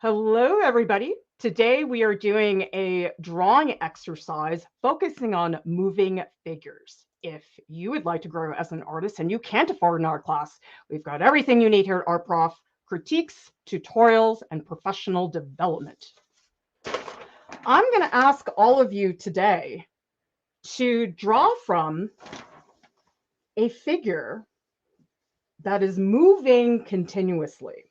Hello, everybody. Today we are doing a drawing exercise focusing on moving figures. If you would like to grow as an artist and you can't afford an art class, we've got everything you need here at Art Prof: critiques, tutorials, and professional development. I'm going to ask all of you today to draw from a figure that is moving continuously.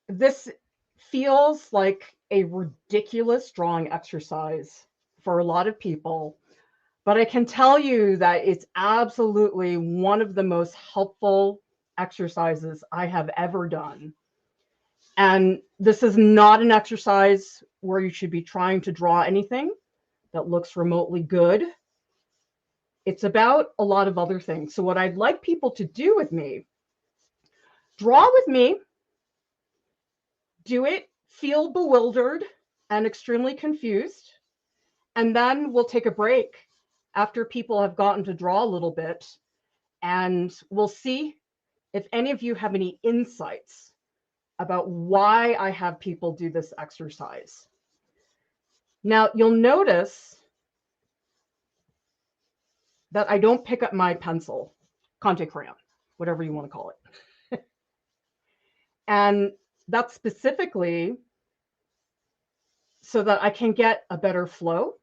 This feels like a ridiculous drawing exercise for a lot of people, but I can tell you that it's absolutely one of the most helpful exercises I have ever done. And this is not an exercise where you should be trying to draw anything that looks remotely good. It's about a lot of other things. So what I'd like people to do with me, draw with me, do it, feel bewildered and extremely confused, and then we'll take a break after people have gotten to draw a little bit, and we'll see if any of you have any insights about why I have people do this exercise. Now, you'll notice that I don't pick up my pencil, Conte crayon, whatever you want to call it. And that's specifically so that I can get a better flow.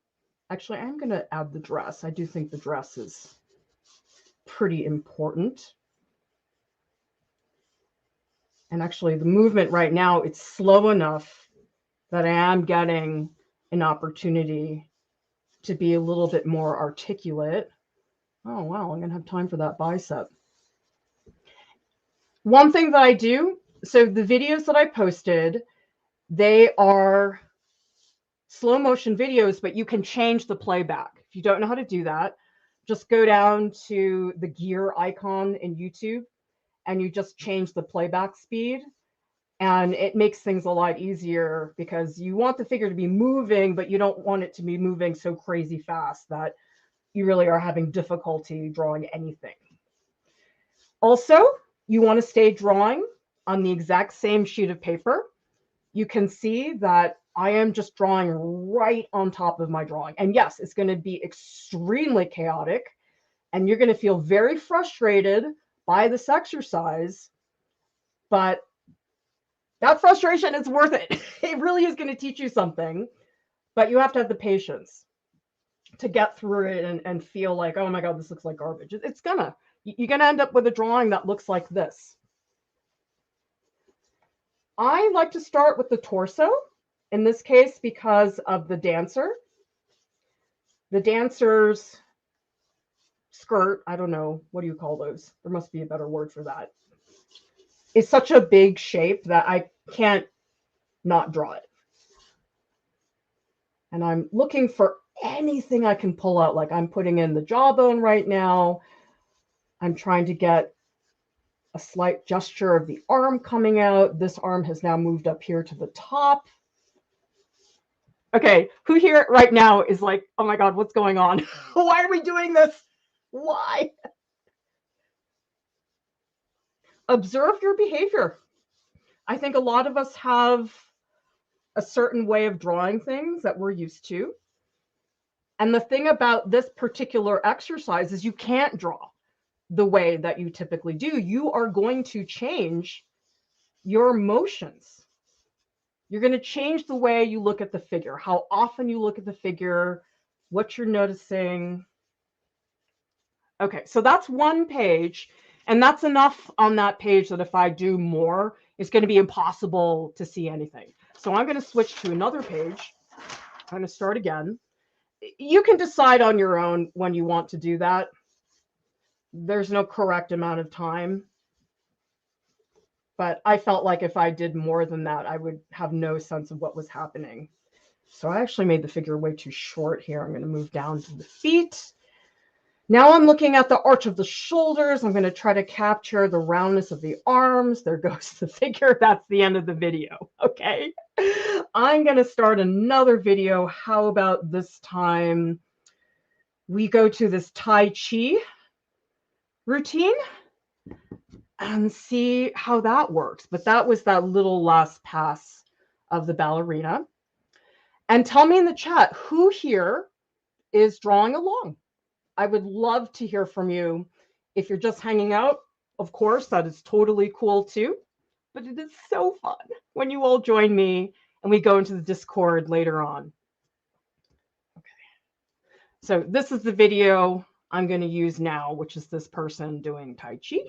Actually, I'm going to add the dress. I do think the dress is pretty important. And actually, the movement right now, it's slow enough that I am getting an opportunity to be a little bit more articulate. Oh, wow, I'm going to have time for that bicep. One thing that I do, so the videos that I posted, they are slow motion videos, but you can change the playback. If you don't know how to do that, just go down to the gear icon in YouTube and you just change the playback speed. And it makes things a lot easier because you want the figure to be moving, but you don't want it to be moving so crazy fast that you really are having difficulty drawing anything. Also, you want to stay drawing on the exact same sheet of paper. You can see that I am just drawing right on top of my drawing. And yes, it's going to be extremely chaotic, and you're going to feel very frustrated by this exercise, but that frustration is worth it. It really is going to teach you something, but you have to have the patience to get through it and feel like, oh my God, this looks like garbage. You're going to end up with a drawing that looks like this. I like to start with the torso, in this case, because of the dancer. The dancer's skirt, I don't know, what do you call those? There must be a better word for that. It's such a big shape that I can't not draw it. And I'm looking for anything I can pull out. Like I'm putting in the jawbone right now. I'm trying to get a slight gesture of the arm coming out. This arm has now moved up here to the top. Okay, who here right now is like, oh my God, what's going on? Why are we doing this? Why? Observe your behavior. I think a lot of us have a certain way of drawing things that we're used to. And the thing about this particular exercise is you can't draw the way that you typically do. You are going to change your motions. You're going to change the way you look at the figure, how often you look at the figure, what you're noticing. Okay, so that's one page, and that's enough on that page that if I do more, it's going to be impossible to see anything. So I'm going to switch to another page. I'm going to start again. You can decide on your own when you want to do that. There's no correct amount of time. But I felt like if I did more than that, I would have no sense of what was happening. So I actually made the figure way too short here. I'm going to move down to the feet. Now I'm looking at the arch of the shoulders. I'm going to try to capture the roundness of the arms. There goes the figure. That's the end of the video. Okay. I'm going to start another video. How about this time we go to this Tai Chi routine? and see how that works. But that was that little last pass of the ballerina. And tell me in the chat, who here is drawing along? I would love to hear from you. If you're just hanging out, of course, that is totally cool too. But it is so fun when you all join me and we go into the Discord later on. Okay. So this is the video I'm going to use now, which is this person doing Tai Chi.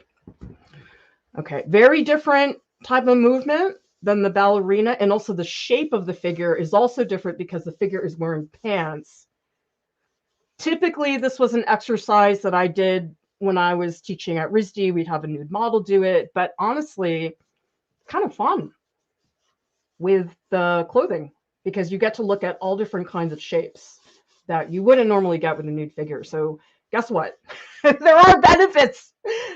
Okay, very different type of movement than the ballerina. And also the shape of the figure is also different because the figure is wearing pants. Typically, this was an exercise that I did when I was teaching at RISD. We'd have a nude model do it, but honestly, kind of fun with the clothing because you get to look at all different kinds of shapes that you wouldn't normally get with a nude figure. So guess what? There are benefits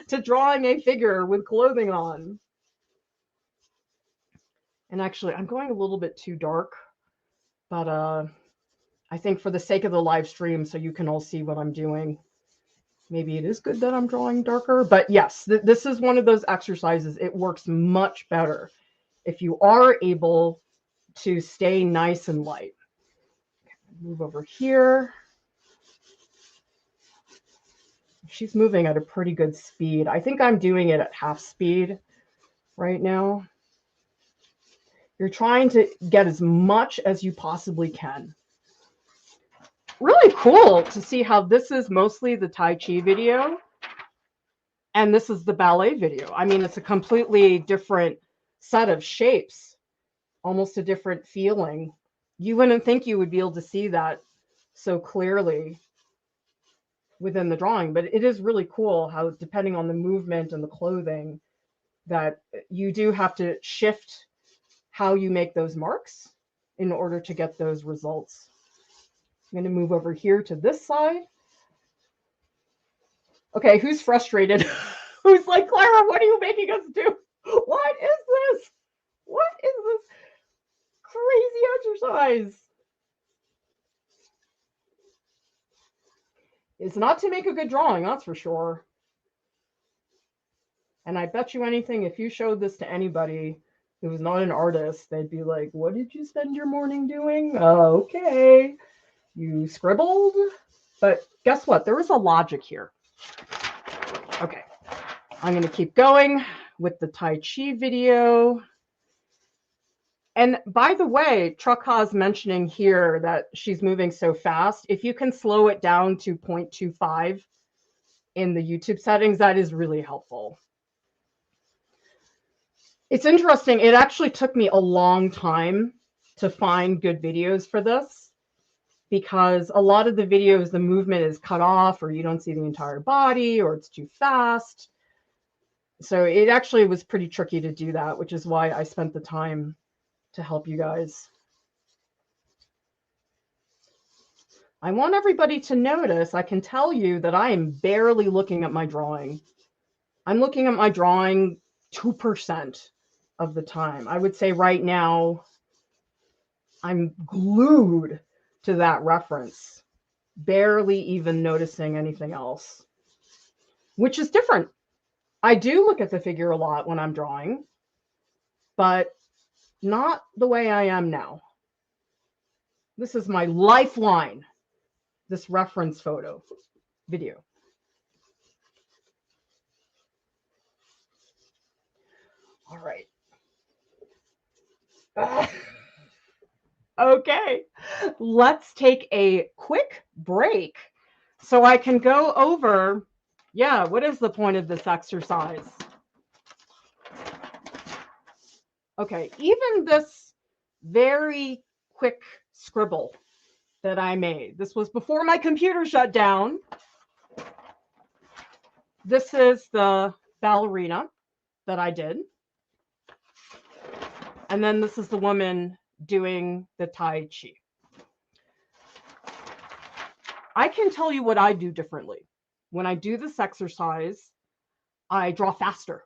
to drawing a figure with clothing on. And actually, I'm going a little bit too dark, but I think for the sake of the live stream, so you can all see what I'm doing, maybe it is good that I'm drawing darker. But yes, this is one of those exercises. It works much better if you are able to stay nice and light. Move over here. She's moving at a pretty good speed. I think I'm doing it at half speed right now. You're trying to get as much as you possibly can. Really cool to see how this is mostly the Tai Chi video and this is the ballet video. I mean, it's a completely different set of shapes, almost a different feeling. You wouldn't think you would be able to see that so clearly within the drawing, but it is really cool how, depending on the movement and the clothing, that you do have to shift how you make those marks in order to get those results. I'm going to move over here to this side. Okay, who's frustrated? Who's like, Clara, what are you making us do? What is this? What is this crazy exercise? It's not to make a good drawing, that's for sure. And I bet you anything, if you showed this to anybody who was not an artist, they'd be like, what did you spend your morning doing? Oh, okay. You scribbled? But guess what? There was a logic here. Okay. I'm going to keep going with the Tai Chi video. And by the way, Truckha's mentioning here that she's moving so fast. If you can slow it down to 0.25 in the YouTube settings, that is really helpful. It's interesting. It actually took me a long time to find good videos for this because a lot of the videos, the movement is cut off or you don't see the entire body or it's too fast. So it actually was pretty tricky to do that, which is why I spent the time to help you guys. I want everybody to notice, I can tell you that I am barely looking at my drawing. I'm looking at my drawing 2% of the time. I would say right now, I'm glued to that reference, barely even noticing anything else, which is different. I do look at the figure a lot when I'm drawing, but not the way I am now. This is my lifeline, this reference photo video. All right. Okay, let's take a quick break so I can go over, yeah, what is the point of this exercise? Okay, even this very quick scribble that I made, this was before my computer shut down. This is the ballerina that I did. And then this is the woman doing the Tai Chi. I can tell you what I do differently. When I do this exercise, I draw faster,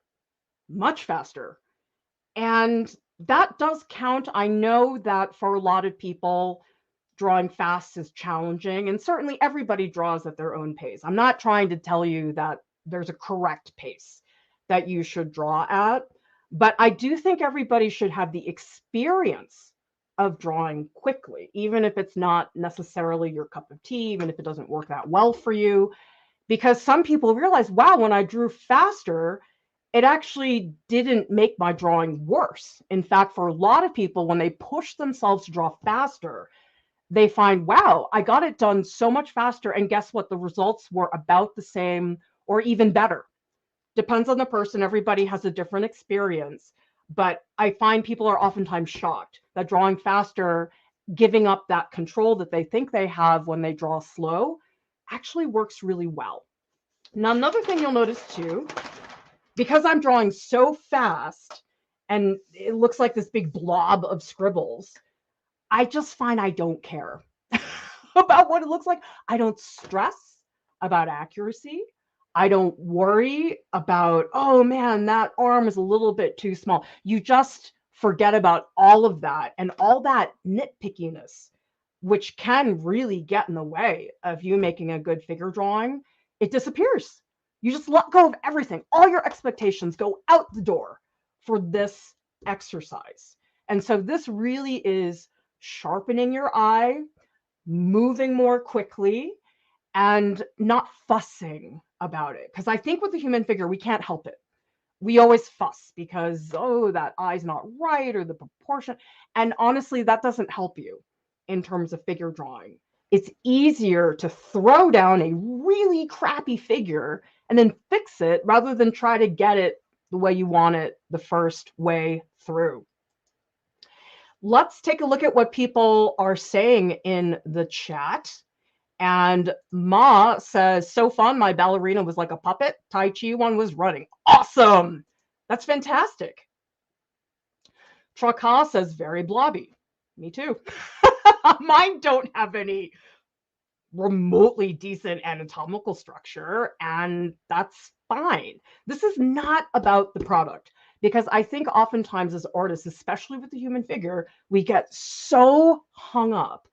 much faster. And that does count. I know that for a lot of people, drawing fast is challenging. And certainly everybody draws at their own pace. I'm not trying to tell you that there's a correct pace. that you should draw at. But I do think everybody should have the experience of drawing quickly, even if it's not necessarily your cup of tea, even if it doesn't work that well for you. Because some people realize, wow, when I drew faster, it actually didn't make my drawing worse. In fact, for a lot of people, when they push themselves to draw faster, they find, wow, I got it done so much faster. And guess what? The results were about the same or even better. Depends on the person. Everybody has a different experience. But I find people are oftentimes shocked that drawing faster, giving up that control that they think they have when they draw slow, actually works really well. Now, another thing you'll notice too, because I'm drawing so fast and it looks like this big blob of scribbles, I just find I don't care about what it looks like. I don't stress about accuracy. I don't worry about, oh man, that arm is a little bit too small. You just forget about all of that and all that nitpickiness, which can really get in the way of you making a good figure drawing. It disappears. You just let go of everything. All your expectations go out the door for this exercise. And so this really is sharpening your eye, moving more quickly, and not fussing about it. Because I think with the human figure, we can't help it. We always fuss because, oh, that eye's not right or the proportion. And honestly, that doesn't help you in terms of figure drawing. It's easier to throw down a really crappy figure and then fix it rather than try to get it the way you want it the first way through. Let's take a look at what people are saying in the chat. And Ma says, so fun. My ballerina was like a puppet. Tai Chi one was running. Awesome. That's fantastic. Traka says, very blobby. Me too. Mine don't have any remotely decent anatomical structure, and that's fine. This is not about the product, because I think oftentimes as artists, especially with the human figure, we get so hung up.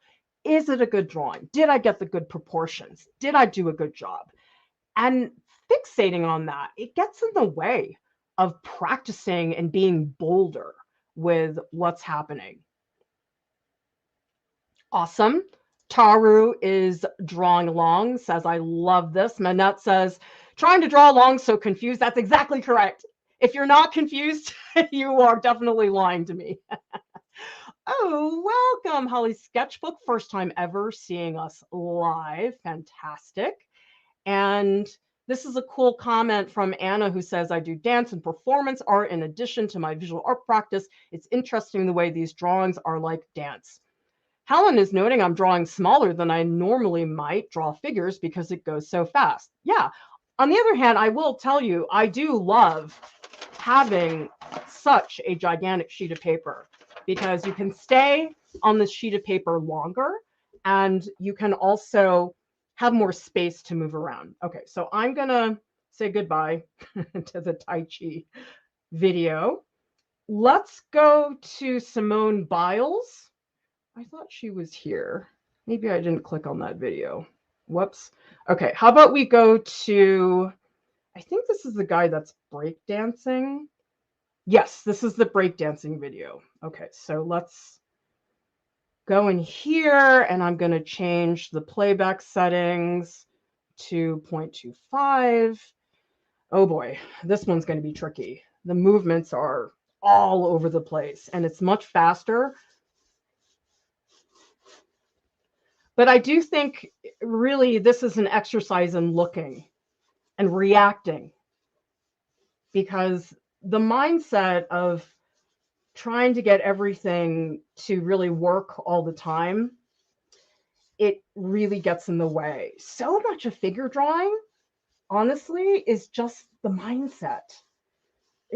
Is it a good drawing? Did I get the good proportions? Did I do a good job? And fixating on that, it gets in the way of practicing and being bolder with what's happening. Awesome. Taru is drawing along, says, I love this. Manette says, trying to draw along, so confused. That's exactly correct. If you're not confused, you are definitely lying to me. Oh, welcome, Holly Sketchbook. First time ever seeing us live. Fantastic. And this is a cool comment from Anna, who says, I do dance and performance art in addition to my visual art practice. It's interesting the way these drawings are like dance. Helen is noting I'm drawing smaller than I normally might draw figures because it goes so fast. Yeah. On the other hand, I will tell you, I do love having such a gigantic sheet of paper because you can stay on this sheet of paper longer and you can also have more space to move around. Okay, so I'm going to say goodbye to the Tai Chi video. Let's go to Simone Biles. I thought she was here. Maybe I didn't click on that video. Whoops. Okay, how about we go to, I think this is the guy that's breakdancing. Yes, this is the breakdancing video. Okay, so let's go in here and I'm going to change the playback settings to 0.25. Oh boy, this one's going to be tricky. The movements are all over the place and it's much faster. But I do think really this is an exercise in looking and reacting, because the mindset of trying to get everything to really work all the time, it really gets in the way. So much of figure drawing, honestly, is just the mindset.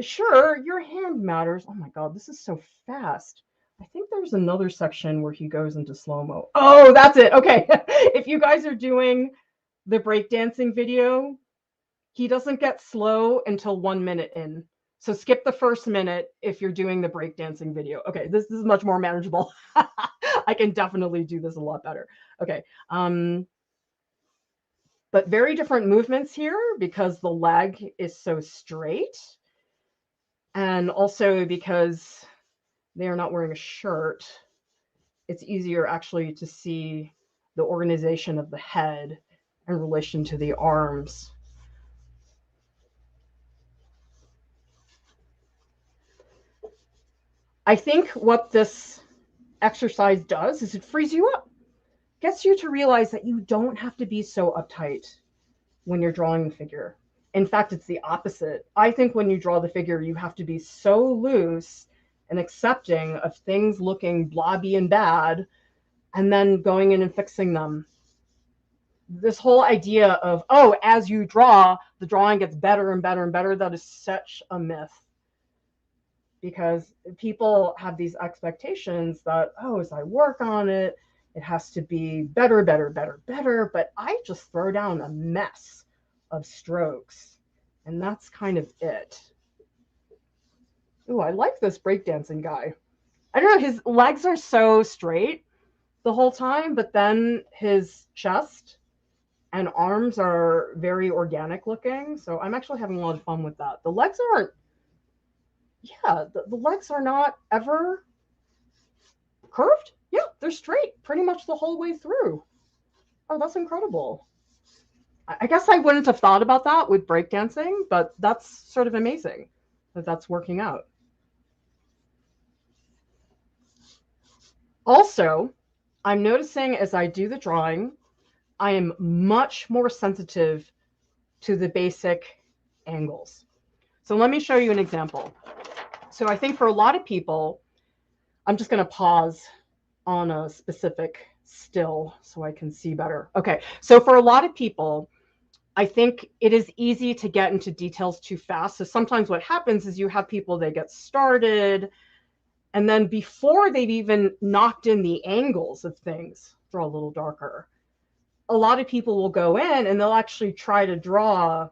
Sure, your hand matters. Oh my God, this is so fast. I think there's another section where he goes into slow-mo. Oh, that's it. Okay. If you guys are doing the breakdancing video, he doesn't get slow until 1 minute in. So skip the first minute if you're doing the breakdancing video. Okay, this is much more manageable. I can definitely do this a lot better. Okay. but very different movements here because the leg is so straight, and also because they are not wearing a shirt, it's easier actually to see the organization of the head in relation to the arms. I think what this exercise does is it frees you up, gets you to realize that you don't have to be so uptight when you're drawing the figure. In fact, it's the opposite. I think when you draw the figure, you have to be so loose and accepting of things looking blobby and bad, and then going in and fixing them. This whole idea of, oh, as you draw, the drawing gets better and better and better, that is such a myth. Because people have these expectations that, oh, as I work on it, it has to be better, better, better, better. But I just throw down a mess of strokes, and that's kind of it. Ooh, I like this breakdancing guy. I don't know, his legs are so straight the whole time, but then his chest and arms are very organic looking. So I'm actually having a lot of fun with that. The legs aren't, yeah, the legs are not ever curved. Yeah, they're straight pretty much the whole way through. Oh, that's incredible. I guess I wouldn't have thought about that with breakdancing, but that's sort of amazing that that's working out. Also, I'm noticing as I do the drawing, I am much more sensitive to the basic angles. So let me show you an example. So I think for a lot of people, I'm just going to pause on a specific still so I can see better. Okay, so for a lot of people, I think it is easy to get into details too fast. So sometimes what happens is you have people, they get started, and then before they've even knocked in the angles of things, draw a little darker, a lot of people will go in and they'll actually try to draw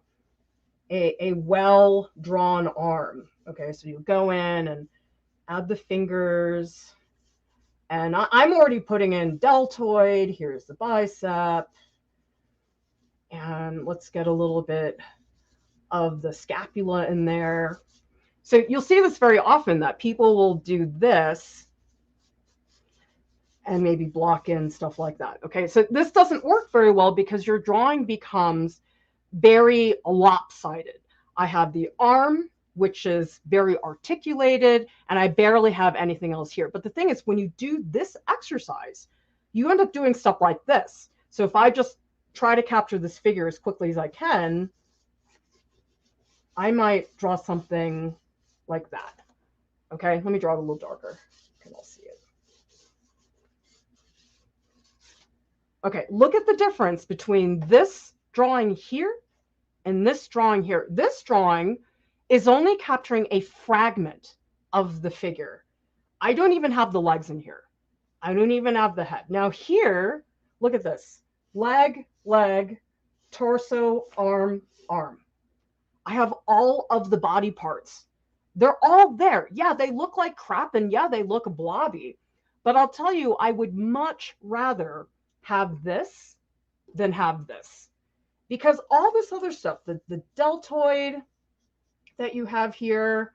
a well-drawn arm. Okay, so you go in and add the fingers, and I'm already putting in deltoid. Here's the bicep, and let's get a little bit of the scapula in there. So you'll see this very often, that people will do this and maybe block in stuff like that. Okay, so this doesn't work very well because your drawing becomes very lopsided. I have the arm, which is very articulated, and I barely have anything else here. But the thing is, when you do this exercise, you end up doing stuff like this. So if I just try to capture this figure as quickly as I can, I might draw something like that. Okay, let me draw it a little darker. Okay, I'll see it. Okay, look at the difference between this drawing here and this drawing here. This drawing is only capturing a fragment of the figure. I don't even have the legs in here. I don't even have the head. Now here, look at this. Leg, leg, torso, arm, arm. I have all of the body parts. They're all there. Yeah, they look like crap, and yeah, they look blobby. But I'll tell you, I would much rather have this than have this. Because all this other stuff, the deltoid that you have here,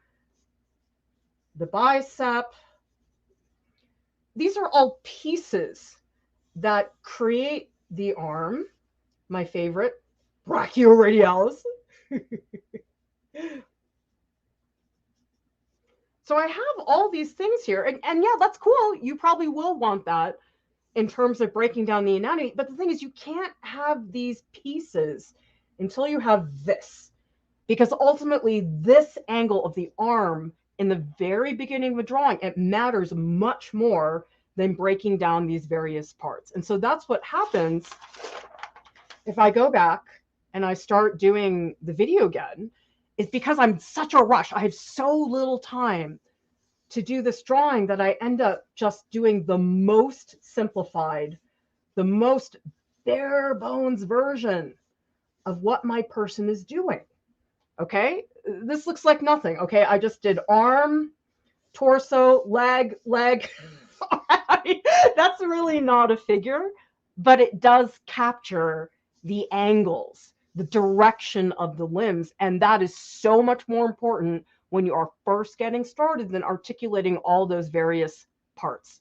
the bicep, these are all pieces that create the arm, my favorite, brachioradialis. So I have all these things here, and yeah, that's cool. You probably will want that in terms of breaking down the anatomy. But the thing is, you can't have these pieces until you have this, because ultimately this angle of the arm in the very beginning of a drawing, it matters much more than breaking down these various parts. And so that's what happens if I go back and I start doing the video again, is because I'm such a rush. I have so little time to do this drawing that I end up just doing the most simplified, the most bare bones version of what my person is doing. Okay, this looks like nothing. Okay, I just did arm, torso, leg, leg. That's really not a figure, but it does capture the angles, the direction of the limbs. And that is so much more important when you are first getting started than articulating all those various parts.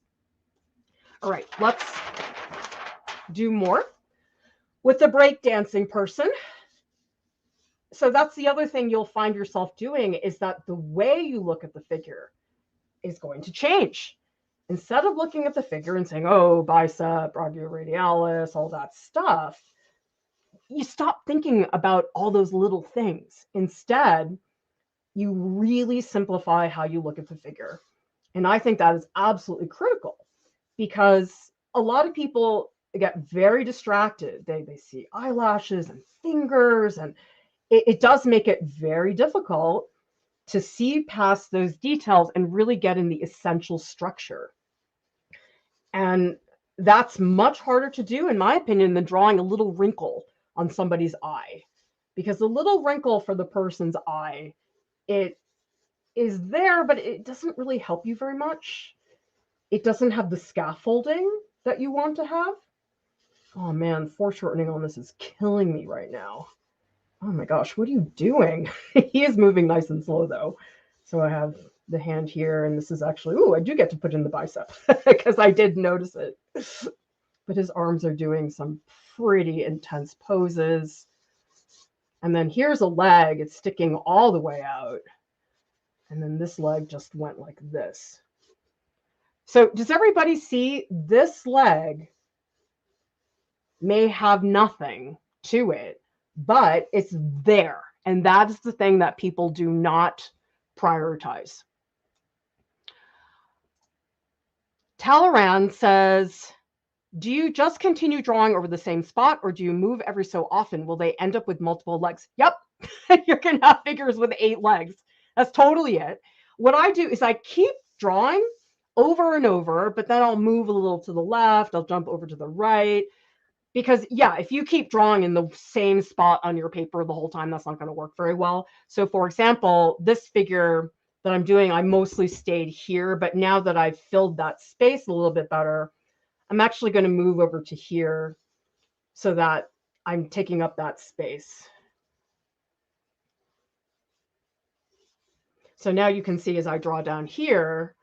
All right, let's do more with the breakdancing person. So that's the other thing you'll find yourself doing, is that the way you look at the figure is going to change. Instead of looking at the figure and saying, oh, bicep, brachioradialis, all that stuff, you stop thinking about all those little things. Instead, you really simplify how you look at the figure. And I think that is absolutely critical, because a lot of people get very distracted. They see eyelashes and fingers, and it does make it very difficult to see past those details and really get in the essential structure. And that's much harder to do, in my opinion, than drawing a little wrinkle on somebody's eye. Because the little wrinkle for the person's eye, it is there, but it doesn't really help you very much. It doesn't have the scaffolding that you want to have. Oh man, foreshortening on this is killing me right now. Oh my gosh, what are you doing? He is moving nice and slow though. So I have the hand here, and this is actually, oh, I do get to put in the bicep because I did notice it. But his arms are doing some pretty intense poses. And then here's a leg, it's sticking all the way out. And then this leg just went like this. So does everybody see this leg may have nothing to it, but it's there. And that is the thing that people do not prioritize. Talleyrand says, do you just continue drawing over the same spot, or do you move every so often? Will they end up with multiple legs? Yep, you're going to have figures with 8 legs. That's totally it. What I do is I keep drawing over and over, but then I'll move a little to the left. I'll jump over to the right. Because, yeah, if you keep drawing in the same spot on your paper the whole time, that's not going to work very well. So, for example, this figure that I'm doing, I mostly stayed here. But now that I've filled that space a little bit better, I'm actually going to move over to here so that I'm taking up that space. So now you can see as I draw down here,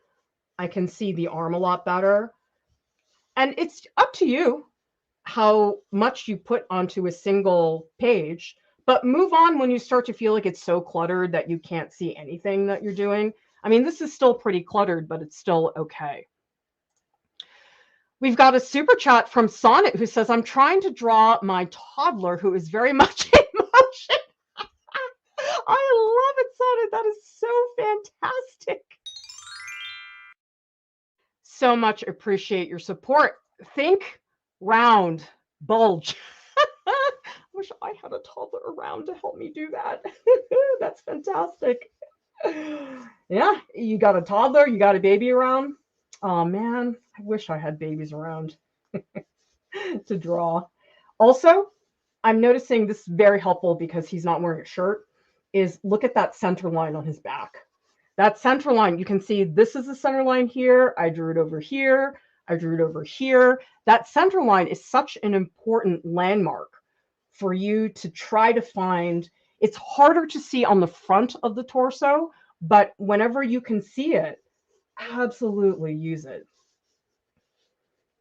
I can see the arm a lot better. And it's up to you how much you put onto a single page, but move on when you start to feel like it's so cluttered that you can't see anything that you're doing. I mean, this is still pretty cluttered, but it's still okay. We've got a super chat from Sonnet who says, I'm trying to draw my toddler who is very much in motion. I love it, Sonnet. That is so fantastic. So much appreciate your support. Think round, bulge. I wish I had a toddler around to help me do that. That's fantastic. Yeah, you got a toddler, you got a baby around. Oh man, I wish I had babies around to draw. Also, I'm noticing this is very helpful because he's not wearing a shirt, is look at that center line on his back. That center line, you can see this is the center line here. I drew it over here. I drew it over here. That center line is such an important landmark for you to try to find. It's harder to see on the front of the torso, but whenever you can see it, absolutely use it.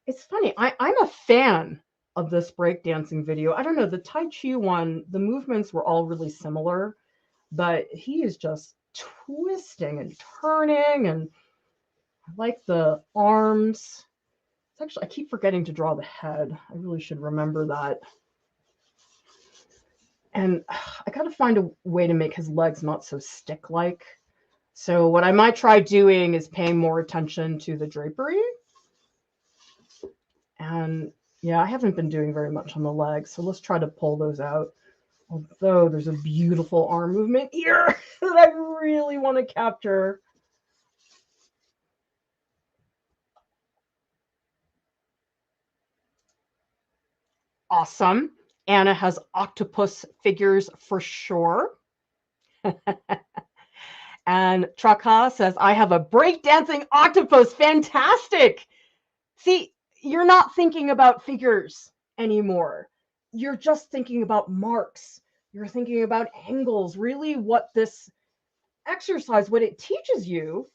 It's funny. I'm a fan of this breakdancing video. I don't know, the Tai Chi one, the movements were all really similar, but he is just twisting and turning, and I like the arms. It's actually, I keep forgetting to draw the head. I really should remember that. And I got to find a way to make his legs not so stick-like. So what I might try doing is paying more attention to the drapery. And yeah, I haven't been doing very much on the legs, so let's try to pull those out. Although there's a beautiful arm movement here that I really want to capture. Awesome. Anna has octopus figures for sure. And Traka says, I have a breakdancing octopus. Fantastic. See, you're not thinking about figures anymore. you're just thinking about marks. You're thinking about angles. Really, what this exercise, what it teaches you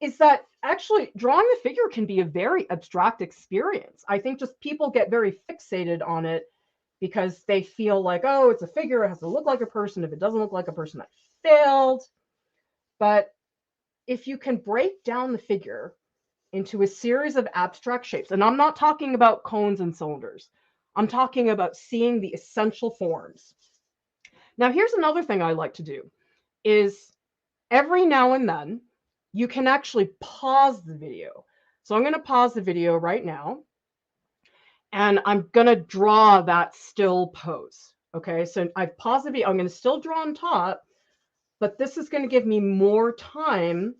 is that actually drawing the figure can be a very abstract experience. I think just people get very fixated on it because they feel like, oh, it's a figure, it has to look like a person. If it doesn't look like a person, I failed. But if you can break down the figure into a series of abstract shapes, and I'm not talking about cones and cylinders, I'm talking about seeing the essential forms. Now, here's another thing I like to do is every now and then you can actually pause the video. So I'm going to pause the video right now, and I'm going to draw that still pose. Okay, so I've paused the video. I'm going to still draw on top, but this is going to give me more time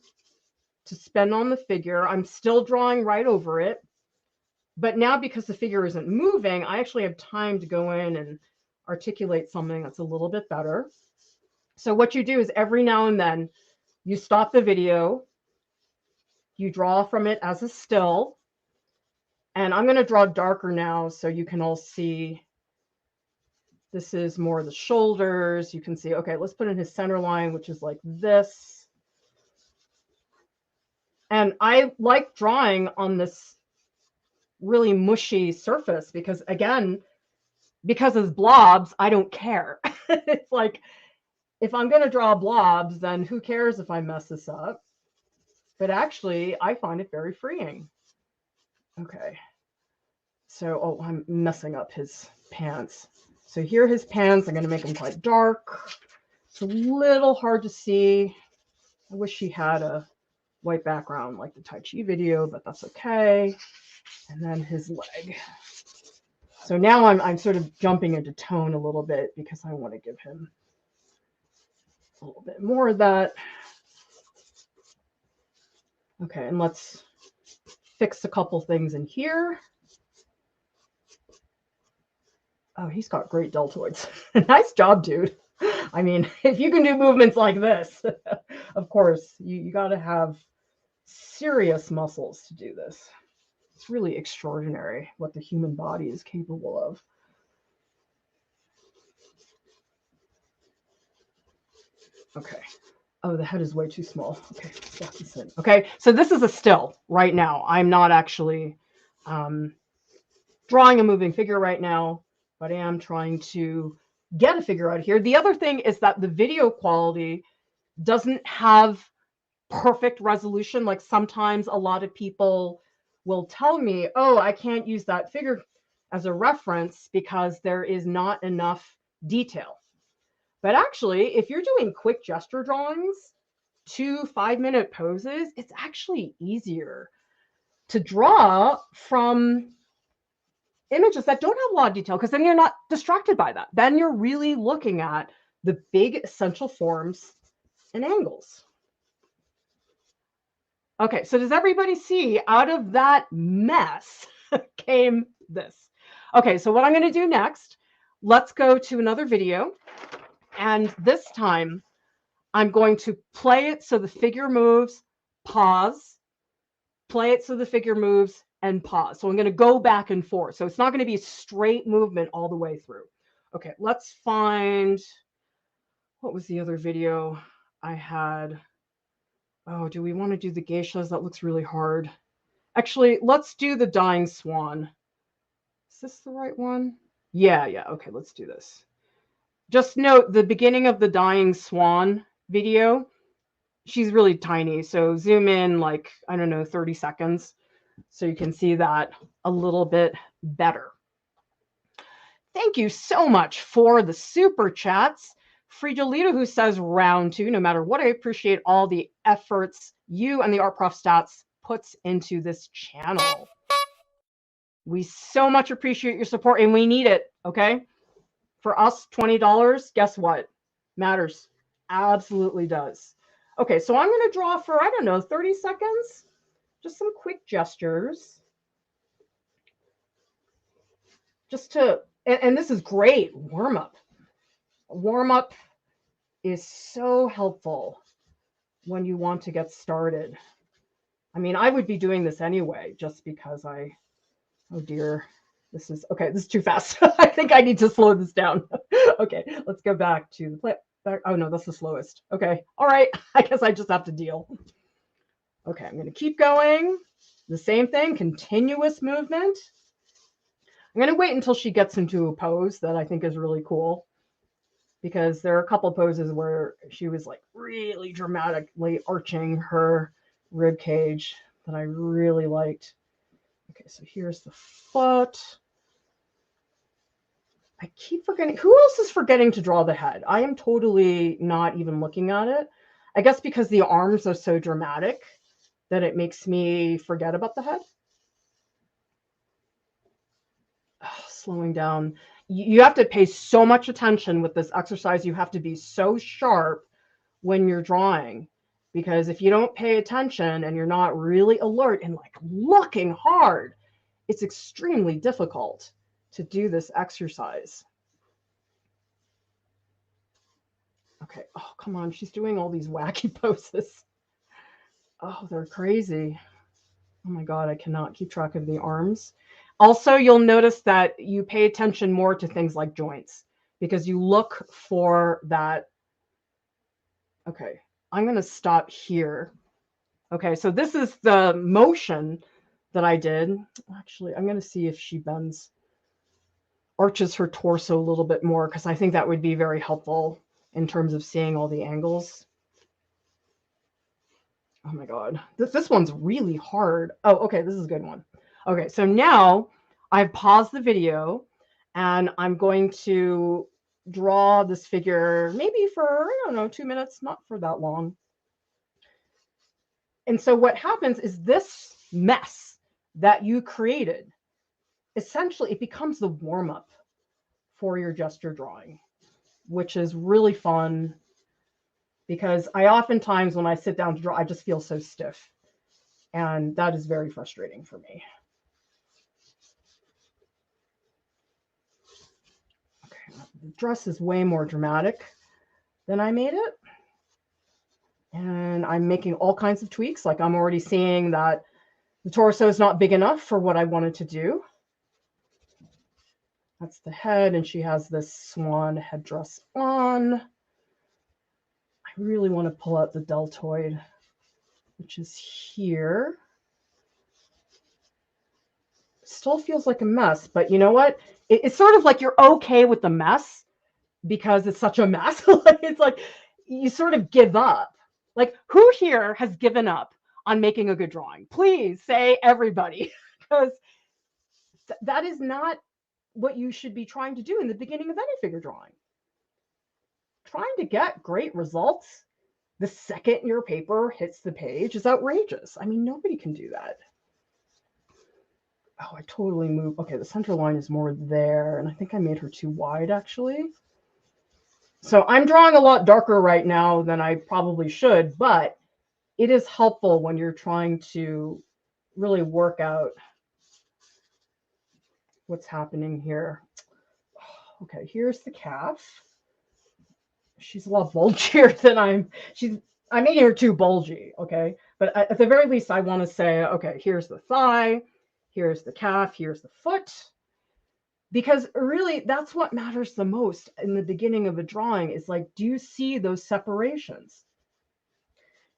to spend on the figure. I'm still drawing right over it. But now, because the figure isn't moving, I actually have time to go in and articulate something that's a little bit better. So what you do is every now and then you stop the video, you draw from it as a still, and I'm going to draw darker now so you can all see. This is more the shoulders. You can see, okay, let's put in his center line, which is like this. And I like drawing on this really mushy surface because, again, because it's blobs, I don't care. It's like, if I'm going to draw blobs, then who cares if I mess this up? But actually, I find it very freeing. Okay. So, oh, I'm messing up his pants. So here are his pants. I'm going to make them quite dark. It's a little hard to see. I wish he had a white background like the Tai Chi video, but that's okay. And then his leg. So now I'm sort of jumping into tone a little bit because I want to give him a little bit more of that. Okay, and let's fix a couple things in here. Oh, he's got great deltoids. Nice job, dude. I mean, if you can do movements like this, of course, you got to have serious muscles to do this. It's really extraordinary what the human body is capable of. Okay. Oh, the head is way too small. Okay, lock this in. Okay, so this is a still right now. I'm not actually drawing a moving figure right now, but I am trying to get a figure out here. The other thing is that the video quality doesn't have perfect resolution. Like sometimes a lot of people will tell me, oh, I can't use that figure as a reference because there is not enough detail. But actually, if you're doing quick gesture drawings, 2 5-minute poses, it's actually easier to draw from images that don't have a lot of detail because then you're not distracted by that. Then you're really looking at the big essential forms and angles. Okay, so does everybody see out of that mess came this? Okay, so what I'm going to do next, let's go to another video. And this time, I'm going to play it so the figure moves, pause, play it so the figure moves, and pause. So I'm going to go back and forth. So it's not going to be a straight movement all the way through. Okay, let's find, what was the other video I had? Oh, do we want to do the geishas? That looks really hard. Actually, let's do the dying swan. Is this the right one? Yeah, okay, let's do this. Just note the beginning of the dying swan video, she's really tiny. So zoom in like, I don't know, 30 seconds. So you can see that a little bit better. Thank you so much for the super chats. Frigelita, who says round 2, no matter what, I appreciate all the efforts you and the Art Prof Stats puts into this channel. We so much appreciate your support and we need it, okay? For us, $20, guess what? Matters. Absolutely does. Okay, so I'm going to draw for, I don't know, 30 seconds. Just some quick gestures. Just to, and this is great, warm up. Warm up is so helpful when you want to get started. I mean, I would be doing this anyway, just because oh dear. This is okay. This is too fast. I think I need to slow this down. Okay, let's go back to the play. Oh no, that's the slowest. Okay, all right. I guess I just have to deal. Okay, I'm going to keep going. The same thing, continuous movement. I'm going to wait until she gets into a pose that I think is really cool, because there are a couple poses where she was like really dramatically arching her rib cage that I really liked. Okay, so here's the foot. I keep forgetting. Who else is forgetting to draw the head? I am totally not even looking at it. I guess because the arms are so dramatic that it makes me forget about the head. Oh, slowing down. You have to pay so much attention with this exercise. You have to be so sharp when you're drawing, because if you don't pay attention and you're not really alert and like looking hard, it's extremely difficult to do this exercise. Okay. Oh, come on. She's doing all these wacky poses. Oh, they're crazy. Oh my God, I cannot keep track of the arms. Also, you'll notice that you pay attention more to things like joints because you look for that. Okay, I'm going to stop here. Okay, so this is the motion that I did. Actually, I'm going to see if she bends, arches her torso a little bit more, because I think that would be very helpful in terms of seeing all the angles. Oh my God, this one's really hard. Oh, okay, this is a good one. Okay, so now I've paused the video and I'm going to draw this figure maybe for, I don't know, 2 minutes, not for that long. And so what happens is this mess that you created, essentially it becomes the warm-up for your gesture drawing, which is really fun, because I oftentimes when I sit down to draw, I just feel so stiff. And that is very frustrating for me. Okay, the dress is way more dramatic than I made it. And I'm making all kinds of tweaks. Like I'm already seeing that the torso is not big enough for what I wanted to do. That's the head, and she has this swan headdress on. I really want to pull out the deltoid, which is here. Still feels like a mess, but you know what? It's sort of like you're okay with the mess because it's such a mess. It's like you sort of give up. Like, who here has given up on making a good drawing? Please say everybody, because that is not what you should be trying to do in the beginning of any figure drawing. Trying to get great results the second your paper hits the page is outrageous. I mean, nobody can do that. Oh, I totally moved. Okay, the center line is more there, and I think I made her too wide, actually. So I'm drawing a lot darker right now than I probably should, but it is helpful when you're trying to really work out what's happening here. Okay, here's the calf. She's a lot bulgier than I made her too bulgy, okay? But at the very least, I want to say, okay, here's the thigh, here's the calf, here's the foot. Because really, that's what matters the most in the beginning of a drawing is like, do you see those separations?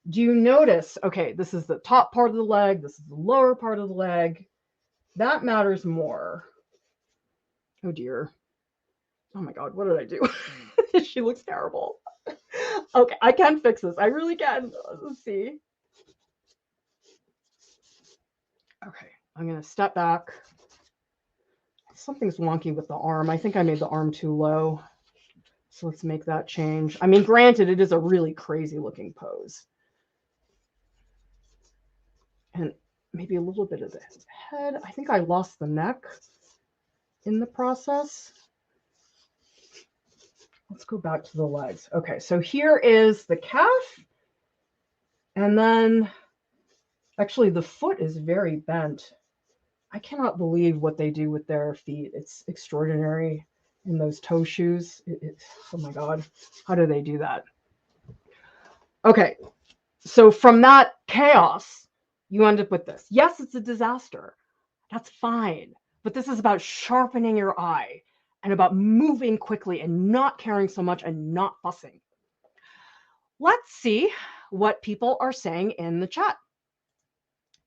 Do you notice, okay, this is the top part of the leg, this is the lower part of the leg. That matters more. Oh dear. Oh my God, what did I do? She looks terrible. Okay, I can fix this. I really can. Let's see. Okay, I'm going to step back. Something's wonky with the arm. I think I made the arm too low. So let's make that change. I mean, granted, it is a really crazy looking pose. And maybe a little bit of the head. I think I lost the neck in the process. Let's go back to the legs. Okay, so here is the calf. And then actually the foot is very bent. I cannot believe what they do with their feet. It's extraordinary in those toe shoes. Oh my God, how do they do that? Okay, so from that chaos, you end up with this. Yes, it's a disaster. That's fine. but this is about sharpening your eye and about moving quickly and not caring so much and not fussing. Let's see what people are saying in the chat.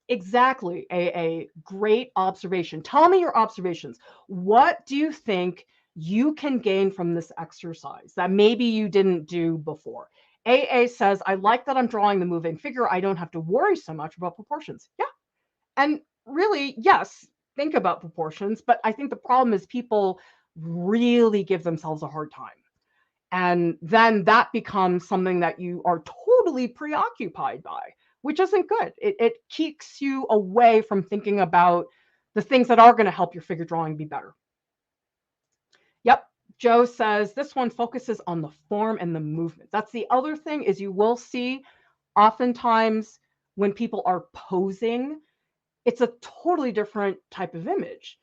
Exactly, a great observation. Tell me your observations. What do you think you can gain from this exercise that maybe you didn't do before? AA says, I like that I'm drawing the moving figure. I don't have to worry so much about proportions. Yeah. And really, yes, think about proportions, but I think the problem is people really give themselves a hard time. And then that becomes something that you are totally preoccupied by, which isn't good. It keeps you away from thinking about the things that are going to help your figure drawing be better. Yep. Joe says this one focuses on the form and the movement. That's the other thing is you will see oftentimes when people are posing, it's a totally different type of image.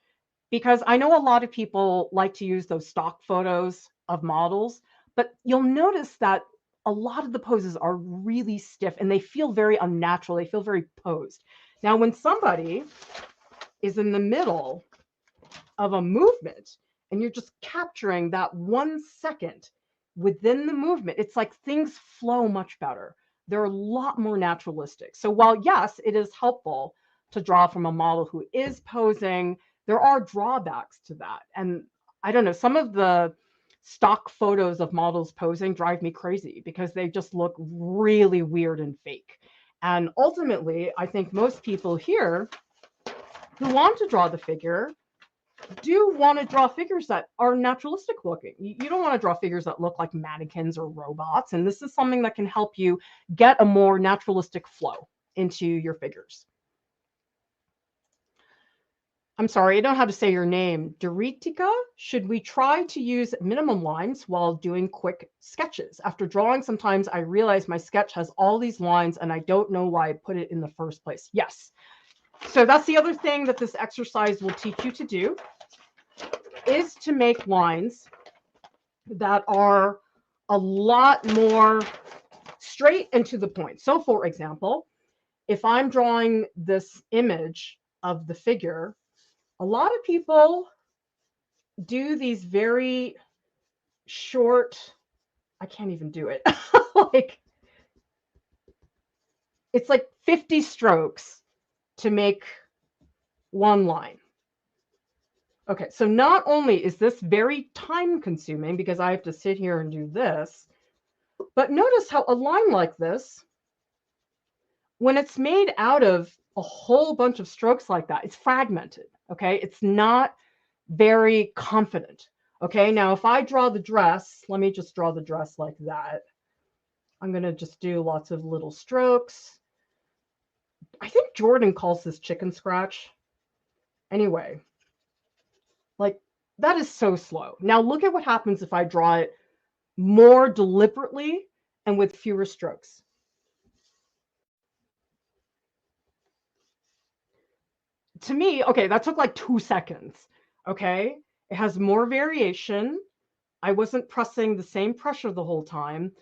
Because I know a lot of people like to use those stock photos of models, but you'll notice that a lot of the poses are really stiff and they feel very unnatural. They feel very posed. Now, when somebody is in the middle of a movement and you're just capturing that 1 second within the movement, it's like things flow much better. They're a lot more naturalistic. So while, yes, it is helpful to draw from a model who is posing, there are drawbacks to that. And I don't know, some of the stock photos of models posing drive me crazy because they just look really weird and fake. And ultimately, I think most people here who want to draw the figure do want to draw figures that are naturalistic looking. You don't want to draw figures that look like mannequins or robots. And this is something that can help you get a more naturalistic flow into your figures. I'm sorry, I don't know how to say your name. Doritica, should we try to use minimum lines while doing quick sketches? After drawing, sometimes I realize my sketch has all these lines and I don't know why I put it in the first place. Yes. So that's the other thing that this exercise will teach you to do, is to make lines that are a lot more straight and to the point. So for example, if I'm drawing this image of the figure, a lot of people do these very short, I can't even do it. Like, it's like 50 strokes to make one line. Okay, so not only is this very time consuming because I have to sit here and do this, but notice how a line like this, when it's made out of a whole bunch of strokes like that, it's fragmented, okay? It's not very confident, okay? Now, if I draw the dress, let me just draw the dress like that. I'm going to just do lots of little strokes. I think Jordan calls this chicken scratch. Anyway, like, that is so slow. Now, look at what happens if I draw it more deliberately and with fewer strokes. To me, okay, that took like 2 seconds, okay? It has more variation. I wasn't pressing the same pressure the whole time.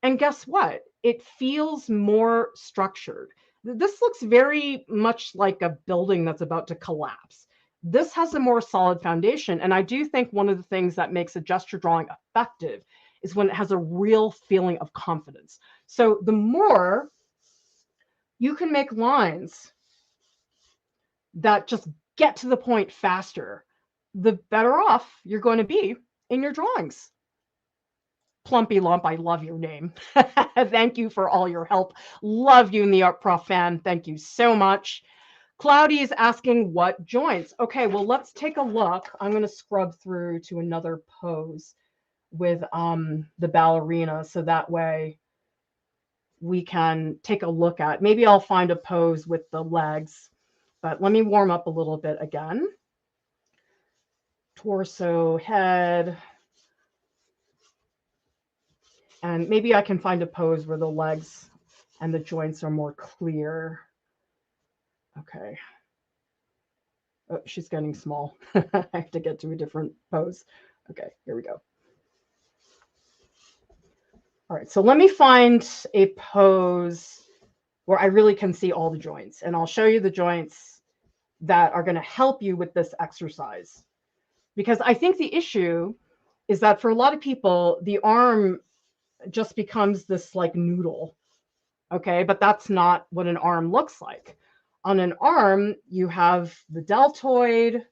And guess what? It feels more structured. This looks very much like a building that's about to collapse. This has a more solid foundation. And I do think one of the things that makes a gesture drawing effective is when it has a real feeling of confidence. So the more you can make lines that just get to the point faster, the better off you're going to be in your drawings. Plumpy Lump, I love your name. Thank you for all your help. Love you in the Art Prof fan. Thank you so much. Cloudy is asking what joints. Okay, well, let's take a look. I'm going to scrub through to another pose with the ballerina, so that way we can take a look at, maybe I'll find a pose with the legs, but let me warm up a little bit again. Torso, head, and maybe I can find a pose where the legs and the joints are more clear. Okay. Oh, she's getting small. I have to get to a different pose. Okay, here we go. All right, so let me find a pose where I really can see all the joints, and I'll show you the joints that are going to help you with this exercise. Because I think the issue is that for a lot of people, the arm just becomes this like noodle. Okay, but that's not what an arm looks like. On an arm, you have the deltoid,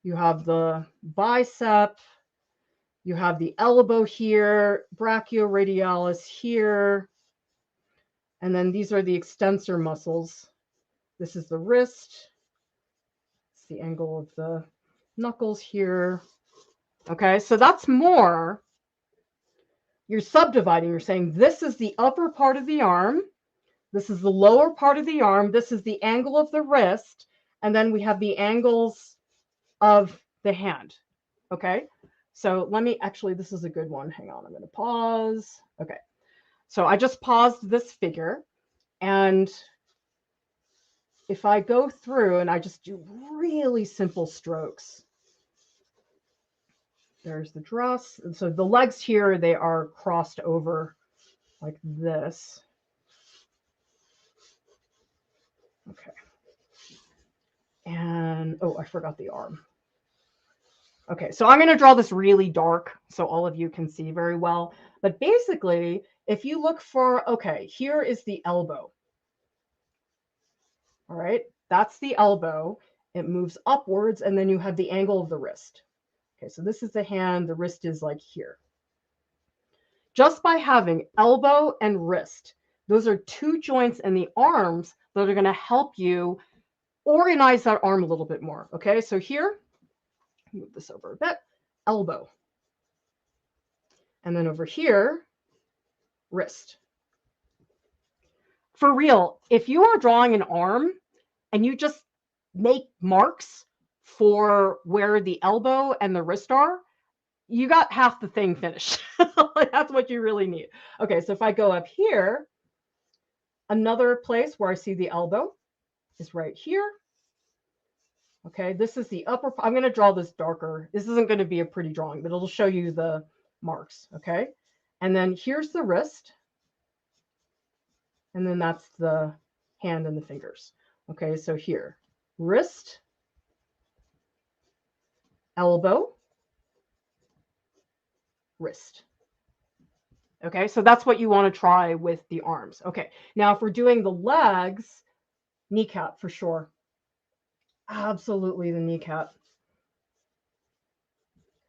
you have the bicep, you have the elbow here, brachioradialis here, and then these are the extensor muscles. This is the wrist. It's the angle of the knuckles here. Okay, so that's more. You're subdividing. You're saying this is the upper part of the arm. This is the lower part of the arm. This is the angle of the wrist. And then we have the angles of the hand. Okay, so let me actually, this is a good one. Hang on, I'm going to pause. Okay, so I just paused this figure. And if I go through and I just do really simple strokes, there's the dress. And so the legs here, they are crossed over like this. Okay. And, oh, I forgot the arm. Okay, so I'm going to draw this really dark so all of you can see very well. But basically, if you look for, okay, here is the elbow. All right, that's the elbow. It moves upwards, and then you have the angle of the wrist. Okay, so this is the hand. The wrist is like here. Just by having elbow and wrist, those are two joints in the arms that are going to help you organize that arm a little bit more. Okay, so here, move this over a bit, elbow. And then over here, wrist. For real, if you are drawing an arm and you just make marks for where the elbow and the wrist are, you got half the thing finished. That's what you really need. Okay, so if I go up here, another place where I see the elbow is right here. Okay, this is the upper. I'm going to draw this darker. This isn't going to be a pretty drawing, but it'll show you the marks. Okay, and then here's the wrist. And then that's the hand and the fingers. Okay, so here, wrist, elbow, wrist. Okay, so that's what you want to try with the arms. Okay, now if we're doing the legs, kneecap for sure. Absolutely the kneecap.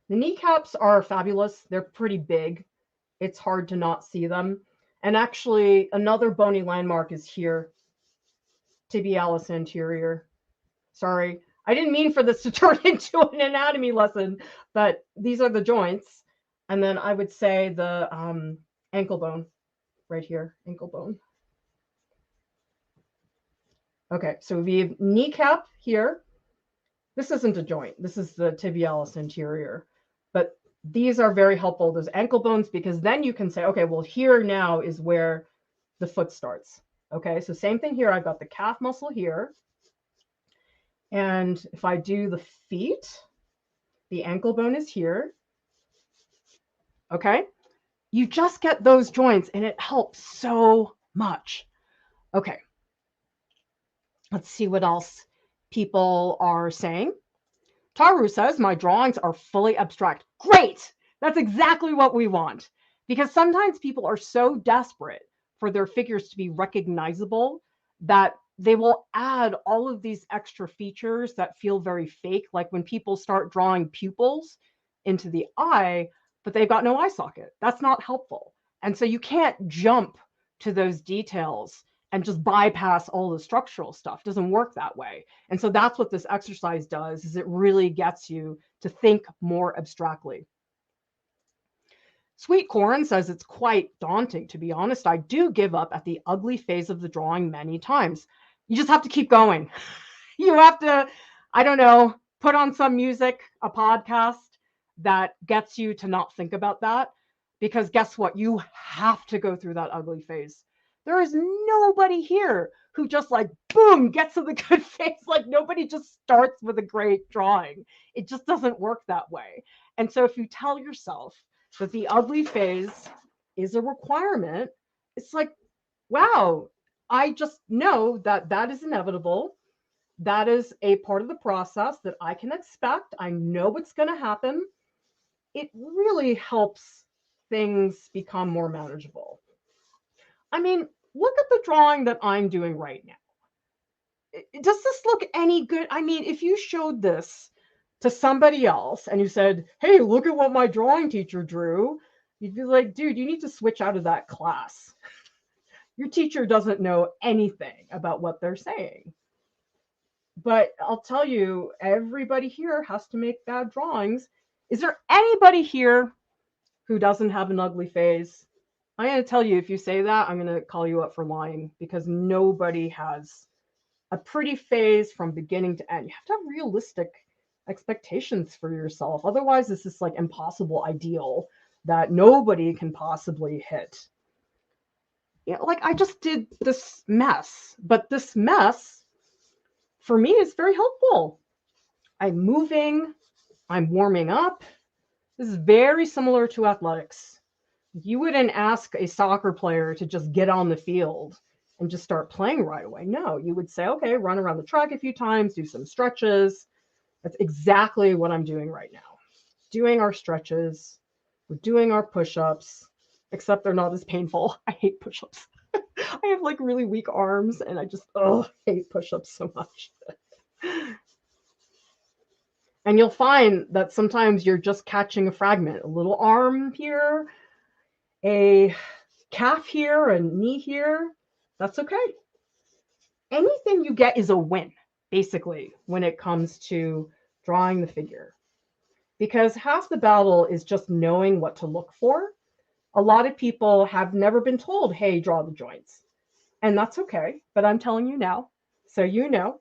The kneecaps are fabulous. They're pretty big. It's hard to not see them. And actually, another bony landmark is here, tibialis anterior. Sorry, I didn't mean for this to turn into an anatomy lesson, but these are the joints. And then I would say the ankle bone right here, ankle bone. Okay, so we have kneecap here. This isn't a joint. This is the tibialis anterior. But these are very helpful, those ankle bones, because then you can say, okay, well, here now is where the foot starts. Okay, so same thing here. I've got the calf muscle here. And if I do the feet, the ankle bone is here. Okay, you just get those joints and it helps so much. Okay, let's see what else people are saying. Taru says, my drawings are fully abstract. Great! That's exactly what we want. Because sometimes people are so desperate for their figures to be recognizable that they will add all of these extra features that feel very fake, like when people start drawing pupils into the eye, but they've got no eye socket. That's not helpful. And so you can't jump to those details and just bypass all the structural stuff. It doesn't work that way. And so that's what this exercise does, is it really gets you to think more abstractly. Sweet Corn says it's quite daunting, to be honest. I do give up at the ugly phase of the drawing many times. You just have to keep going. You have to, I don't know, put on some music, a podcast that gets you to not think about that. Because guess what? You have to go through that ugly phase. There is nobody here who just like, boom, gets to the good face. Like nobody just starts with a great drawing. It just doesn't work that way. And so if you tell yourself that the ugly phase is a requirement, it's like, wow, I just know that that is inevitable. That is a part of the process that I can expect. I know what's going to happen. It really helps things become more manageable. I mean, look at the drawing that I'm doing right now. Does this look any good? I mean, if you showed this to somebody else and you said, hey, look at what my drawing teacher drew, you'd be like, dude, you need to switch out of that class. Your teacher doesn't know anything about what they're saying. But I'll tell you, everybody here has to make bad drawings. Is there anybody here who doesn't have an ugly face? I'm going to tell you, if you say that, I'm going to call you up for lying, because nobody has a pretty face from beginning to end. You have to have realistic expectations for yourself. Otherwise, this is like impossible ideal that nobody can possibly hit. You know, like I just did this mess, but this mess for me is very helpful. I'm moving, I'm warming up. This is very similar to athletics. You wouldn't ask a soccer player to just get on the field and just start playing right away. No, you would say, okay, run around the track a few times, do some stretches. That's exactly what I'm doing right now. Doing our stretches, we're doing our push-ups, except they're not as painful. I hate push-ups. I have like really weak arms and I just hate push-ups so much. And you'll find that sometimes you're just catching a fragment, a little arm here, a calf here, a knee here. That's okay. Anything you get is a win, basically, when it comes to drawing the figure. Because half the battle is just knowing what to look for. A lot of people have never been told, hey, draw the joints. And that's okay, but I'm telling you now, so you know.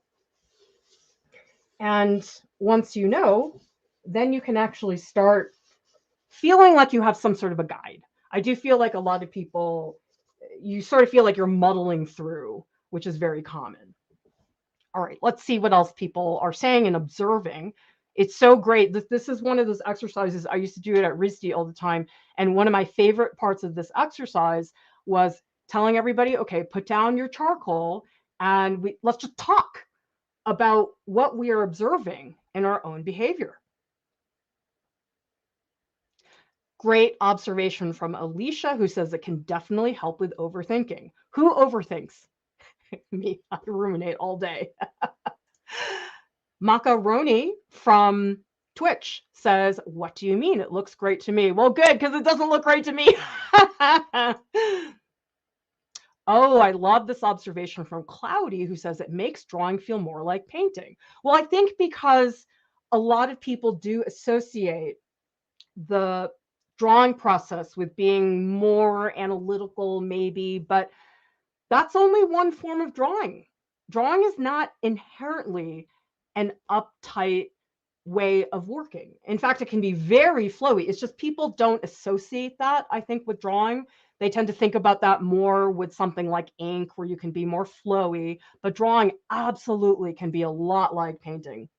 And once you know, then you can actually start feeling like you have some sort of a guide. I do feel like a lot of people, you sort of feel like you're muddling through, which is very common. All right, let's see what else people are saying and observing. It's so great. This is one of those exercises. I used to do it at RISD all the time. And one of my favorite parts of this exercise was telling everybody, okay, put down your charcoal and let's just talk about what we are observing in our own behavior. Great observation from Alicia, who says it can definitely help with overthinking. Who overthinks? Me, I ruminate all day. Macaroni from Twitch says, what do you mean? It looks great to me. Well, good, because it doesn't look great to me. Oh, I love this observation from Cloudy, who says it makes drawing feel more like painting. Well, I think because a lot of people do associate the drawing process with being more analytical, maybe, but that's only one form of drawing. Drawing is not inherently an uptight way of working. In fact, it can be very flowy. It's just people don't associate that, I think, with drawing. They tend to think about that more with something like ink, where you can be more flowy, but drawing absolutely can be a lot like painting.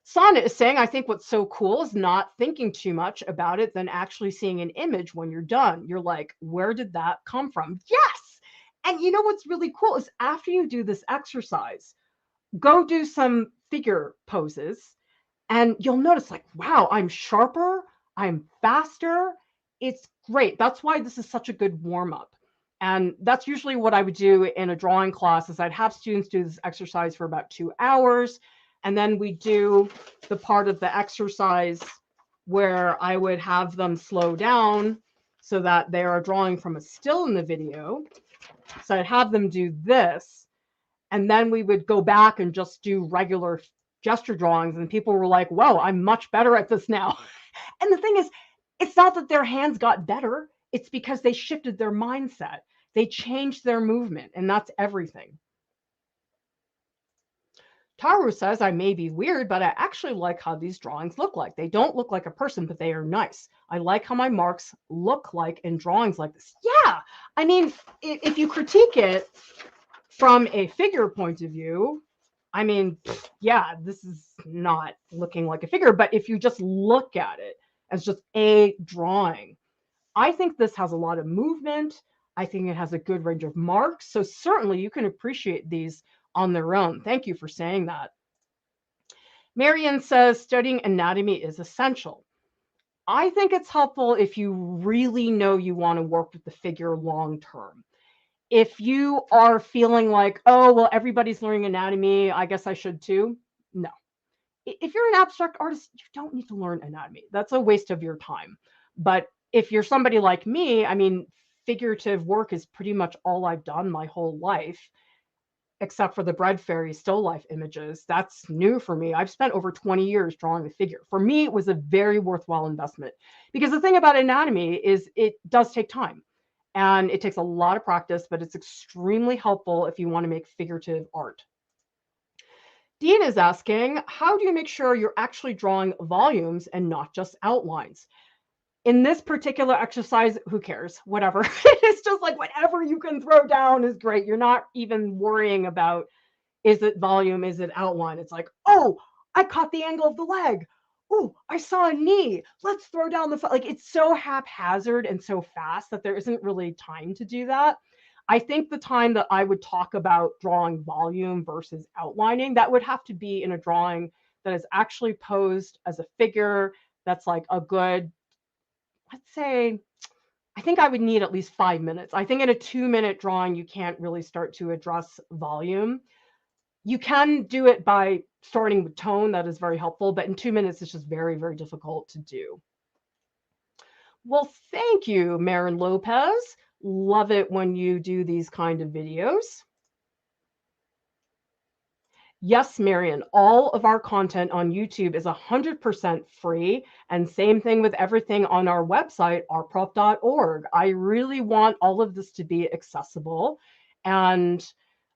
Sonnet is saying, I think what's so cool is not thinking too much about it, than actually seeing an image when you're done. You're like, where did that come from? Yes. And you know what's really cool is after you do this exercise, go do some figure poses and you'll notice like, wow, I'm sharper, I'm faster. It's great. That's why this is such a good warm up. And that's usually what I would do in a drawing class is I'd have students do this exercise for about 2 hours. And then we do the part of the exercise where I would have them slow down so that they are drawing from a still in the video. So I'd have them do this. And then we would go back and just do regular gesture drawings. And people were like, whoa, I'm much better at this now. And the thing is, it's not that their hands got better. It's because they shifted their mindset. They changed their movement. And that's everything. Taru says, I may be weird, but I actually like how these drawings look like. They don't look like a person, but they are nice. I like how my marks look like in drawings like this. Yeah, I mean, if you critique it from a figure point of view, I mean, yeah, this is not looking like a figure, but if you just look at it as just a drawing, I think this has a lot of movement. I think it has a good range of marks. So certainly you can appreciate these on their own. Thank you for saying that. Marian says studying anatomy is essential. I think it's helpful if you really know you want to work with the figure long term. If you are feeling like, oh, well, everybody's learning anatomy, I guess I should too. No. If you're an abstract artist, you don't need to learn anatomy. That's a waste of your time. But if you're somebody like me, I mean, figurative work is pretty much all I've done my whole life, except for the bread fairy still life images. That's new for me. I've spent over 20 years drawing a figure. For me, it was a very worthwhile investment, because the thing about anatomy is it does take time and it takes a lot of practice, but it's extremely helpful if you want to make figurative art. Dean is asking, how do you make sure you're actually drawing volumes and not just outlines? In this particular exercise, who cares? Whatever. It's just like whatever you can throw down is great. You're not even worrying about, is it volume? Is it outline? It's like, oh, I caught the angle of the leg. Oh, I saw a knee. Let's throw down the, like, it's so haphazard and so fast that there isn't really time to do that. I think the time that I would talk about drawing volume versus outlining, that would have to be in a drawing that is actually posed as a figure that's like a good, let's say, I think I would need at least 5 minutes. I think in a 2-minute drawing, you can't really start to address volume. You can do it by starting with tone. That is very helpful. But in 2 minutes, it's just very, very difficult to do. Well, thank you, Marin Lopez. Love it when you do these kind of videos. Yes, Marion, all of our content on YouTube is 100% free, and same thing with everything on our website, rprof.org. I really want all of this to be accessible, and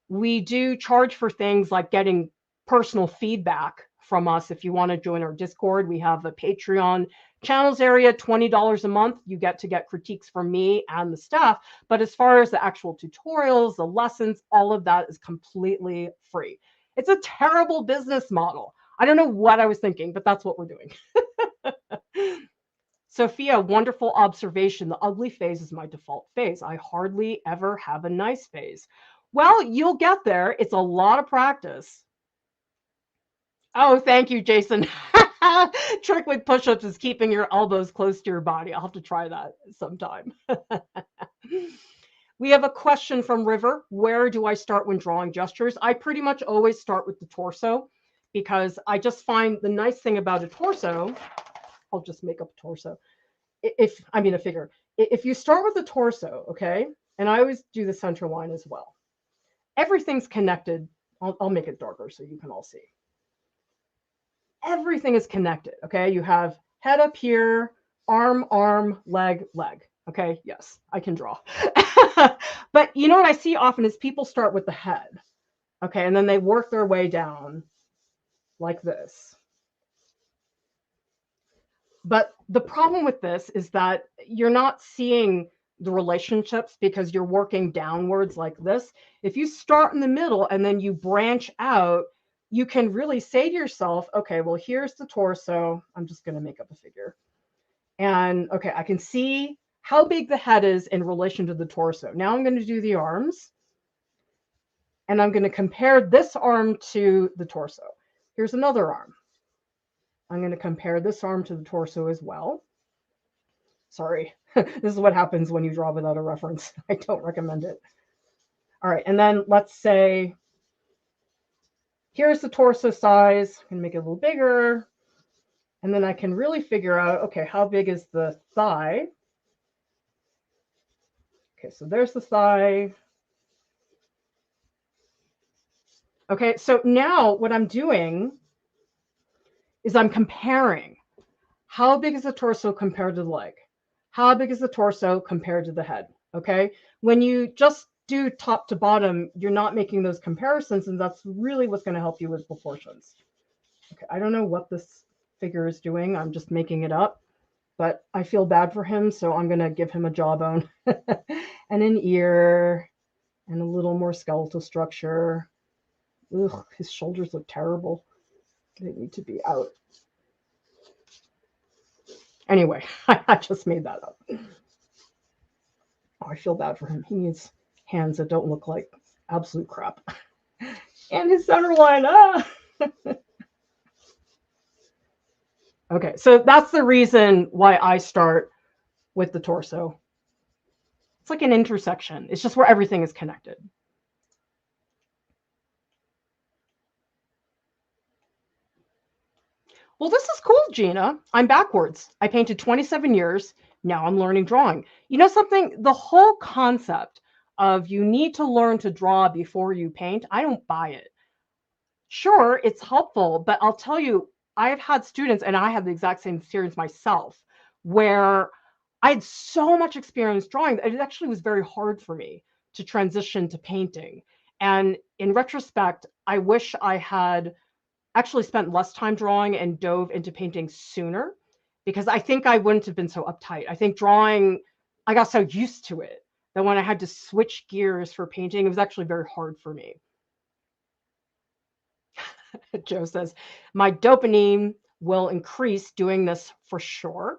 we do charge for things like getting personal feedback from us. If you want to join our Discord, we have a Patreon channels area, $20 a month. You get to get critiques from me and the staff, but as far as the actual tutorials, the lessons, all of that is completely free. It's a terrible business model. I don't know what I was thinking, but that's what we're doing. Sophia, wonderful observation. The ugly phase is my default phase. I hardly ever have a nice phase. Well, you'll get there. It's a lot of practice. Oh, thank you, Jason. Trick with push-ups is keeping your elbows close to your body. I'll have to try that sometime. We have a question from River. Where do I start when drawing gestures? I pretty much always start with the torso, because I just find the nice thing about a torso, I'll just make up a torso. A figure. If you start with the torso, okay, and I always do the center line as well. Everything's connected. I'll make it darker so you can all see. Everything is connected, okay? You have head up here, arm, leg. Okay, yes, I can draw. But you know what I see often is people start with the head, okay, and then they work their way down like this. But the problem with this is that you're not seeing the relationships because you're working downwards like this. If you start in the middle and then you branch out, you can really say to yourself, okay, well, here's the torso. I'm just going to make up a figure. And okay, I can see how big the head is in relation to the torso. Now I'm going to do the arms. And I'm going to compare this arm to the torso. Here's another arm. I'm going to compare this arm to the torso as well. Sorry, this is what happens when you draw without a reference. I don't recommend it. All right, and then let's say, here's the torso size. I'm going to make it a little bigger. And then I can really figure out, okay, how big is the thigh? Okay, so there's the thigh. Okay, so now what I'm doing is I'm comparing. How big is the torso compared to the leg? How big is the torso compared to the head? Okay, when you just do top to bottom, you're not making those comparisons, and that's really what's going to help you with proportions. Okay, I don't know what this figure is doing. I'm just making it up, but I feel bad for him, so I'm going to give him a jawbone and an ear and a little more skeletal structure. Ugh, his shoulders look terrible. They need to be out. Anyway, I just made that up. Oh, I feel bad for him. He needs hands that don't look like absolute crap. And his center line. Ah. Okay, so that's the reason why I start with the torso. It's like an intersection. It's just where everything is connected. Well, this is cool, Gina. I'm backwards. I painted 27 years. Now I'm learning drawing. You know something? The whole concept of you need to learn to draw before you paint, I don't buy it. Sure, it's helpful, but I'll tell you, I've had students, and I have the exact same experience myself, where I had so much experience drawing that it actually was very hard for me to transition to painting. And in retrospect, I wish I had actually spent less time drawing and dove into painting sooner, because I think I wouldn't have been so uptight. I think drawing, I got so used to it that when I had to switch gears for painting, it was actually very hard for me. Joe says, my dopamine will increase doing this for sure.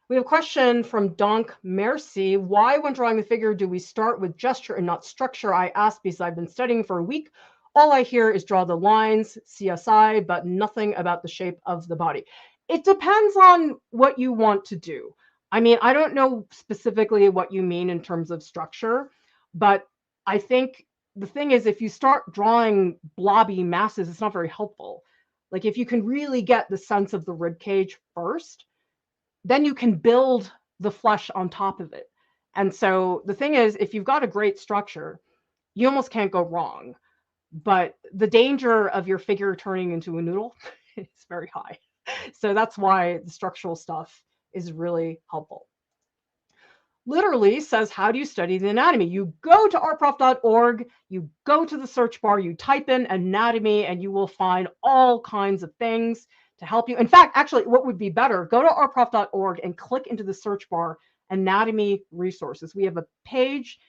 We have a question from Donk Mercy. Why, when drawing the figure, do we start with gesture and not structure? I asked because I've been studying for a week. All I hear is draw the lines, CSI, but nothing about the shape of the body. It depends on what you want to do. I mean, I don't know specifically what you mean in terms of structure, but I think the thing is, if you start drawing blobby masses, it's not very helpful. Like if you can really get the sense of the rib cage first, then you can build the flesh on top of it. And so the thing is, if you've got a great structure, you almost can't go wrong. But the danger of your figure turning into a noodle is very high. So that's why the structural stuff is really helpful. Literally says, how do you study the anatomy? You go to artprof.org, you go to the search bar, you type in anatomy, and you will find all kinds of things to help you. In fact, actually, what would be better, go to artprof.org and click into the search bar, anatomy resources. We have a page,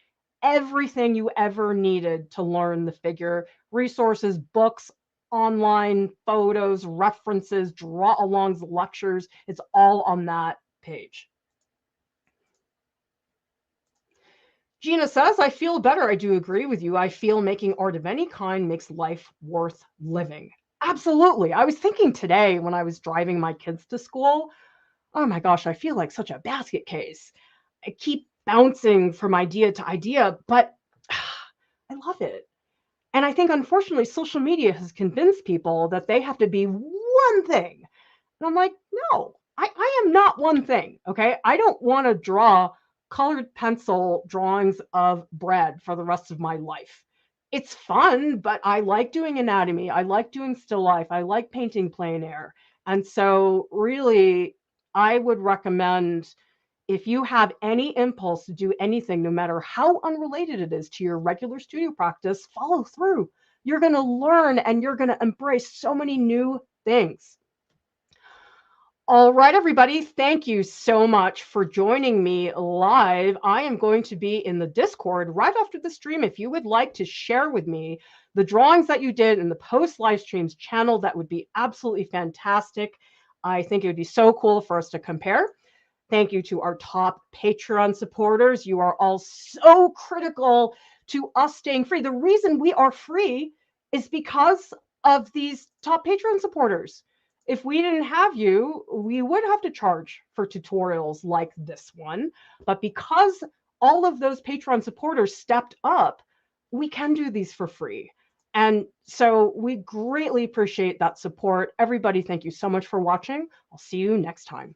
everything you ever needed to learn the figure, resources, books, online photos, references, draw-alongs, lectures. It's all on that page. Gina says, I feel better. I do agree with you. I feel making art of any kind makes life worth living. Absolutely. I was thinking today when I was driving my kids to school, oh my gosh, I feel like such a basket case. I keep bouncing from idea to idea, but I love it. And I think, unfortunately, social media has convinced people that they have to be one thing. And I'm like, no, I am not one thing. Okay. I don't want to draw colored pencil drawings of bread for the rest of my life. It's fun, but I like doing anatomy. I like doing still life. I like painting plein air. And so, really, I would recommend, if you have any impulse to do anything, no matter how unrelated it is to your regular studio practice, follow through. You're going to learn and you're going to embrace so many new things. All right, everybody, thank you so much for joining me live. I am going to be in the Discord right after the stream. If you would like to share with me the drawings that you did in the post live streams channel, that would be absolutely fantastic. I think it would be so cool for us to compare. Thank you to our top Patreon supporters. You are all so critical to us staying free. The reason we are free is because of these top Patreon supporters. If we didn't have you, we would have to charge for tutorials like this one. But because all of those Patreon supporters stepped up, we can do these for free. And so we greatly appreciate that support. Everybody, thank you so much for watching. I'll see you next time.